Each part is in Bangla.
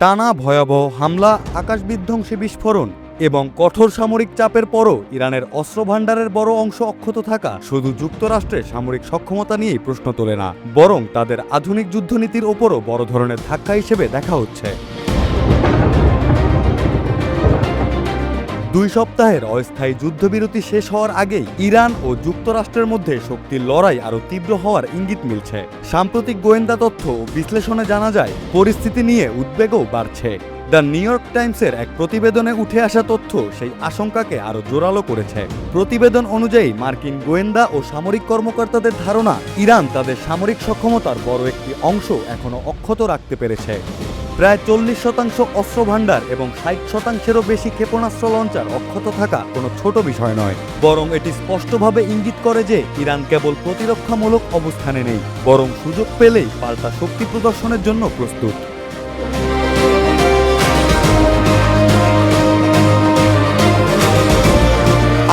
টানা ভয়াবহ হামলা, আকাশবিধ্বংসী বিস্ফোরণ এবং কঠোর সামরিক চাপের পরও ইরানের অস্ত্র ভাণ্ডারের বড় অংশ অক্ষত থাকা শুধু যুক্তরাষ্ট্রের সামরিক সক্ষমতা নিয়েই প্রশ্ন তোলে না, বরং তাদের আধুনিক যুদ্ধনীতির ওপরও বড় ধরনের ধাক্কা হিসেবে দেখা হচ্ছে। 2 সপ্তাহের অস্থায়ী যুদ্ধবিরতি শেষ হওয়ার আগেই ইরান ও যুক্তরাষ্ট্রের মধ্যে শক্তির লড়াই আরও তীব্র হওয়ার ইঙ্গিত মিলছে। সাম্প্রতিক গোয়েন্দা তথ্য ও বিশ্লেষণে জানা যায়, পরিস্থিতি নিয়ে উদ্বেগও বাড়ছে। দ্য নিউ ইয়র্ক টাইমসের এক প্রতিবেদনে উঠে আসা তথ্য সেই আশঙ্কাকে আরও জোরালো করেছে। প্রতিবেদন অনুযায়ী মার্কিন গোয়েন্দা ও সামরিক কর্মকর্তাদের ধারণা, ইরান তাদের সামরিক সক্ষমতার বড় একটি অংশ এখনও অক্ষত রাখতে পেরেছে। প্রায় 40% অস্ত্র ভাণ্ডার এবং 60%-এরও বেশি ক্ষেপণাস্ত্র লঞ্চার অক্ষত থাকা কোনো ছোট বিষয় নয়, বরং এটি স্পষ্টভাবে ইঙ্গিত করে যে ইরান কেবল প্রতিরক্ষামূলক অবস্থানে নেই, বরং সুযোগ পেলেই পাল্টা শক্তি প্রদর্শনের জন্য প্রস্তুত।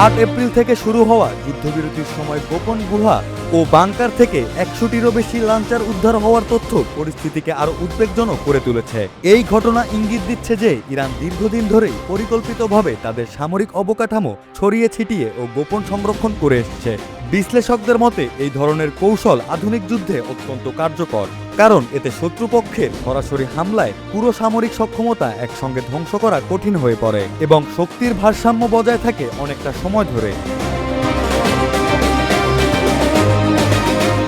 8 এপ্রিল থেকে শুরু হওয়া যুদ্ধবিরতির সময় গোপন গুহা ও বাংকার থেকে 100টিরও বেশি লাঞ্চার উদ্ধার হওয়ার তথ্য পরিস্থিতিকে আরও উদ্বেগজনক করে তুলেছে। এই ঘটনা ইঙ্গিত দিচ্ছে যে ইরান দীর্ঘদিন ধরেই পরিকল্পিতভাবে তাদের সামরিক অবকাঠামো ছড়িয়ে ছিটিয়ে ও গোপন সংরক্ষণ করে এসেছে। বিশ্লেষকদের মতে এই ধরনের কৌশল আধুনিক যুদ্ধে অত্যন্ত কার্যকর, কারণ এতে শত্রুপক্ষের সরাসরি হামলায় পুরো সামরিক সক্ষমতা একসঙ্গে ধ্বংস করা কঠিন হয়ে পড়ে এবং শক্তির ভারসাম্য বজায় থাকে অনেকটা সময় ধরে।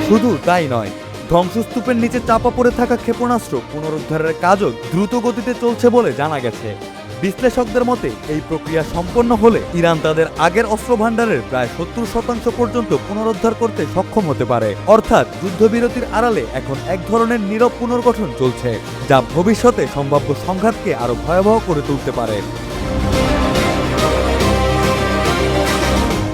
শুধু তাই নয়, ধ্বংসস্তূপের নিচে চাপা পড়ে থাকা ক্ষেপণাস্ত্র পুনরুদ্ধারের কাজও দ্রুত গতিতে চলছে বলে জানা গেছে। বিশ্লেষকদের মতে এই প্রক্রিয়া সম্পন্ন হলে ইরান তাদের আগের অস্ত্র ভাণ্ডারের প্রায় 70% পর্যন্ত পুনরুদ্ধার করতে সক্ষম হতে পারে। অর্থাৎ যুদ্ধবিরতির আড়ালে এখন এক ধরনের নীরব পুনর্গঠন চলছে, যা ভবিষ্যতে সম্ভাব্য সংঘাতকে আরও ভয়াবহ করে তুলতে পারে।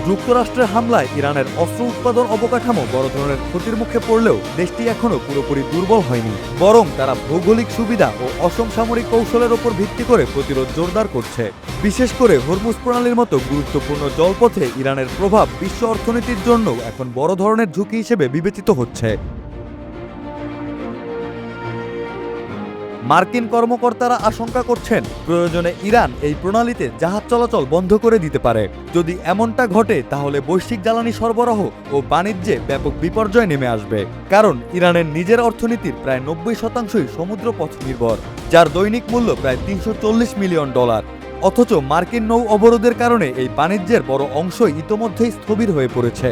যুক্তরাষ্ট্রের হামলায় ইরানের অস্ত্র উৎপাদন অবকাঠামো বড় ধরনের ক্ষতির মুখে পড়লেও দেশটি এখনও পুরোপুরি দুর্বল হয়নি, বরং তারা ভৌগোলিক সুবিধা ও অসমসামরিক কৌশলের ওপর ভিত্তি করে প্রতিরোধ জোরদার করছে। বিশেষ করে হরমুজ প্রণালীর মতো গুরুত্বপূর্ণ জলপথে ইরানের প্রভাব বিশ্ব অর্থনীতির জন্য এখন বড় ধরনের ঝুঁকি হিসেবে বিবেচিত হচ্ছে। মার্কিন কর্মকর্তারা আশঙ্কা করছেন, প্রয়োজনে ইরান এই প্রণালীতে জাহাজ চলাচল বন্ধ করে দিতে পারে। যদি এমনটা ঘটে, তাহলে বৈশ্বিক জ্বালানি সরবরাহ ও বাণিজ্যে ব্যাপক বিপর্যয় নেমে আসবে, কারণ ইরানের নিজের অর্থনীতির প্রায় 90%ই সমুদ্রপথ নির্ভর, যার দৈনিক মূল্য প্রায় $340 মিলিয়ন। অথচ মার্কিন নৌ অবরোধের কারণে এই বাণিজ্যের বড় অংশই ইতোমধ্যেই স্থবির হয়ে পড়েছে।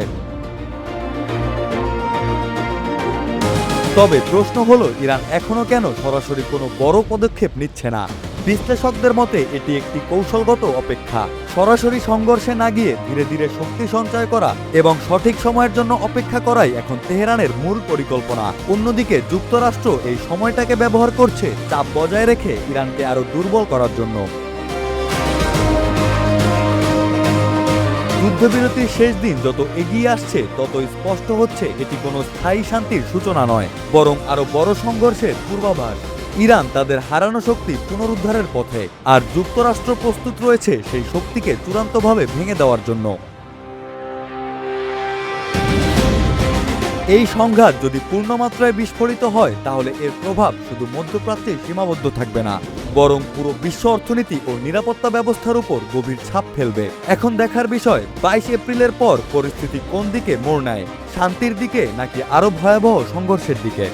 তবে প্রশ্ন হলো, ইরান এখনও কেন সরাসরি কোনো বড় পদক্ষেপ নিচ্ছে না? বিশ্লেষকদের মতে এটি একটি কৌশলগত অপেক্ষা। সরাসরি সংঘর্ষে না গিয়ে ধীরে ধীরে শক্তি সঞ্চয় করা এবং সঠিক সময়ের জন্য অপেক্ষা করাই এখন তেহরানের মূল পরিকল্পনা। অন্যদিকে যুক্তরাষ্ট্র এই সময়টাকে ব্যবহার করছে চাপ বজায় রেখে ইরানকে আরও দুর্বল করার জন্য। যুদ্ধবিরতির শেষ দিন যত এগিয়ে আসছে, ততই স্পষ্ট হচ্ছে এটি কোনো স্থায়ী শান্তির সূচনা নয়, বরং আরও বড় সংঘর্ষের পূর্বাভাস। ইরান তাদের হারানো শক্তি পুনরুদ্ধারের পথে, আর যুক্তরাষ্ট্র প্রস্তুত রয়েছে সেই শক্তিকে চূড়ান্তভাবে ভেঙে দেওয়ার জন্য। এই সংঘাত যদি পূর্ণমাত্রায় বিস্ফোরিত হয়, তাহলে এর প্রভাব শুধু মধ্যপ্রাচ্যেই সীমাবদ্ধ থাকবে না, বরং পুরো বিশ্ব অর্থনীতি ও নিরাপত্তা ব্যবস্থার উপর গভীর ছাপ ফেলবে। এখন দেখার বিষয়, 22 এপ্রিলের পর পরিস্থিতি কোন দিকে মোড় নেয়, শান্তির দিকে নাকি আরও ভয়াবহ সংঘর্ষের দিকে।